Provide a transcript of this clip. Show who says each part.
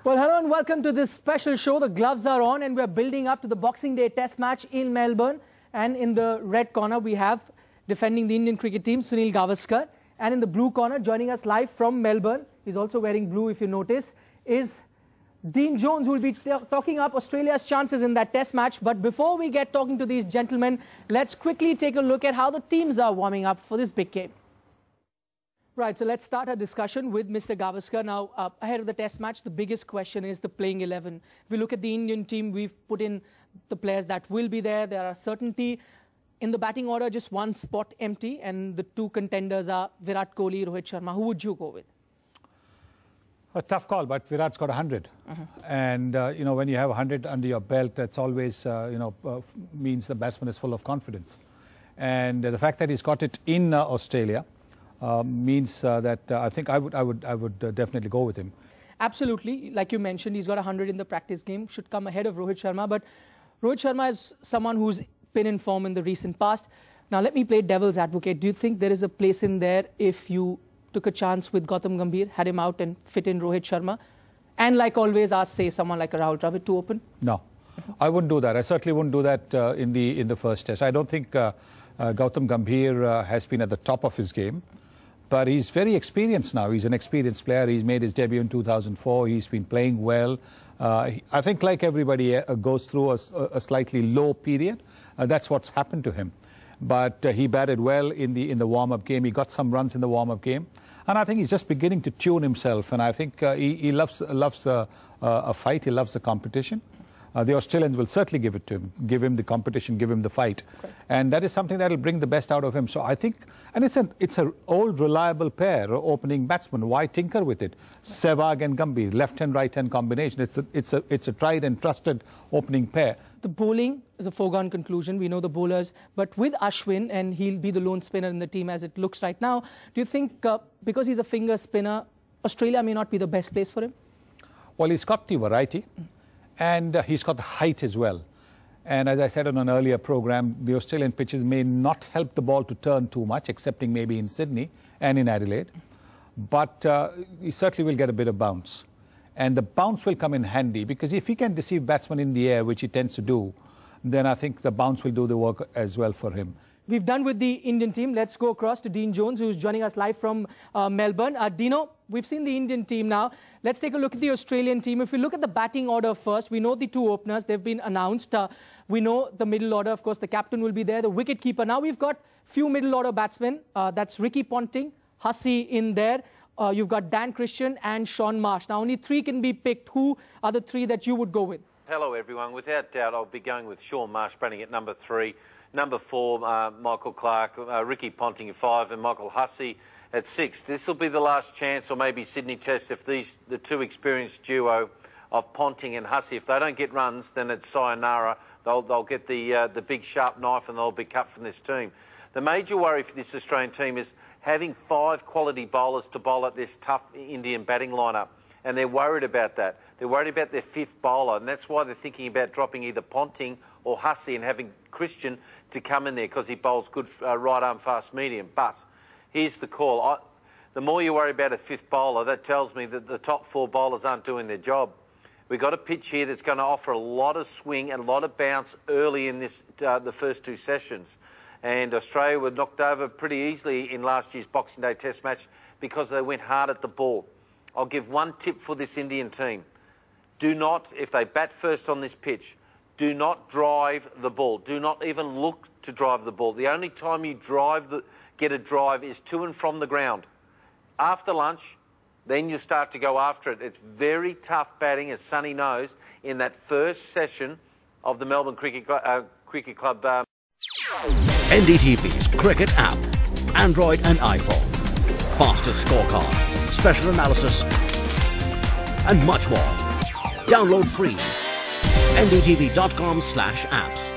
Speaker 1: Well, hello and welcome to this special show. The gloves are on and we're building up to the Boxing Day Test match in Melbourne. And in the red corner, we have defending the Indian cricket team, Sunil Gavaskar. And in the blue corner, joining us live from Melbourne, he's also wearing blue if you notice, is Dean Jones, who will be talking up Australia's chances in that Test match. But before we get talking to these gentlemen, let's quickly take a look at how the teams are warming up for this big game. Right, so let's start our discussion with Mr. Gavaskar. Now, ahead of the Test match, the biggest question is the playing 11. If we look at the Indian team, we've put in the players that will be there. There are certainty. In the batting order, just one spot empty, and the two contenders are Virat Kohli, Rohit Sharma. Who would you go with?
Speaker 2: A tough call, but Virat's got 100. And, you know, when you have 100 under your belt, that's always, means the batsman is full of confidence. And the fact that he's got it in Australia means that I think I would definitely go with him.
Speaker 1: Absolutely. Like you mentioned, he's got 100 in the practice game, should come ahead of Rohit Sharma. But Rohit Sharma is someone who's been in form in the recent past. Now, let me play devil's advocate. Do you think there is a place in there if you took a chance with Gautam Gambhir, had him out and fit in Rohit Sharma? And like always, I'd say someone like a Rahul Dravid to open?
Speaker 2: No, I wouldn't do that. I certainly wouldn't do that in the first test. I don't think Gautam Gambhir has been at the top of his game. But he's very experienced now. He's an experienced player. He's made his debut in 2004. He's been playing well. I think like everybody goes through a slightly low period. That's what's happened to him. But he batted well in the warm-up game. He got some runs in the warm-up game. And I think he's just beginning to tune himself. And I think he loves a fight. He loves the competition. The Australians will certainly give it to him, give him the competition, give him the fight. Okay. And that is something that will bring the best out of him. So I think, and it's an old reliable pair, opening batsman. Why tinker with it? Sehwag and Gambhir, left-hand, right-hand combination. It's a tried and trusted opening pair.
Speaker 1: The bowling is a foregone conclusion. We know the bowlers. But with Ashwin, and he'll be the lone spinner in the team as it looks right now, do you think, because he's a finger spinner, Australia may not be the best place for him?
Speaker 2: Well, he's got the variety. And he's got the height as well. And as I said on an earlier program, the Australian pitches may not help the ball to turn too much, excepting maybe in Sydney and in Adelaide. But he certainly will get a bit of bounce. And the bounce will come in handy, because if he can deceive batsmen in the air, which he tends to do, then I think the bounce will do the work as well for him.
Speaker 1: We've done with the Indian team. Let's go across to Dean Jones, who's joining us live from Melbourne. Dino, we've seen the Indian team now. Let's take a look at the Australian team. If we look at the batting order first, we know the two openers. They've been announced. We know the middle order. Of course, the captain will be there, the wicket-keeper. Now we've got few middle-order batsmen. That's Ricky Ponting, Hussey in there. You've got Dan Christian and Shaun Marsh. Now, only three can be picked. Who are the three that you would go with?
Speaker 3: Hello, everyone. Without doubt, I'll be going with Shaun Marsh batting at number 3. Number 4, Michael Clarke, Ricky Ponting at 5, and Michael Hussey at 6. This will be the last chance, or maybe Sydney Test, if the two experienced duo of Ponting and Hussey, if they don't get runs, then it's sayonara. They'll get the big sharp knife and they'll be cut from this team. The major worry for this Australian team is having 5 quality bowlers to bowl at this tough Indian batting lineup. And they're worried about that. They're worried about their 5th bowler, and that's why they're thinking about dropping either Ponting or Hussey and having Christian to come in there, because he bowls good right-arm fast medium. But here's the call. The more you worry about a 5th bowler, that tells me that the top 4 bowlers aren't doing their job. We've got a pitch here that's going to offer a lot of swing and a lot of bounce early in this the first 2 sessions. And Australia were knocked over pretty easily in last year's Boxing Day Test match because they went hard at the ball. I'll give one tip for this Indian team. Do not, if they bat first on this pitch, do not drive the ball. Do not even look to drive the ball. The only time you get a drive is to and from the ground. After lunch, then you start to go after it. It's very tough batting, as Sonny knows, in that first session of the Melbourne Cricket Club.
Speaker 4: NDTV's cricket app, Android and iPhone. Fastest scorecard, special analysis, and much more. Download free. ndtv.com/apps.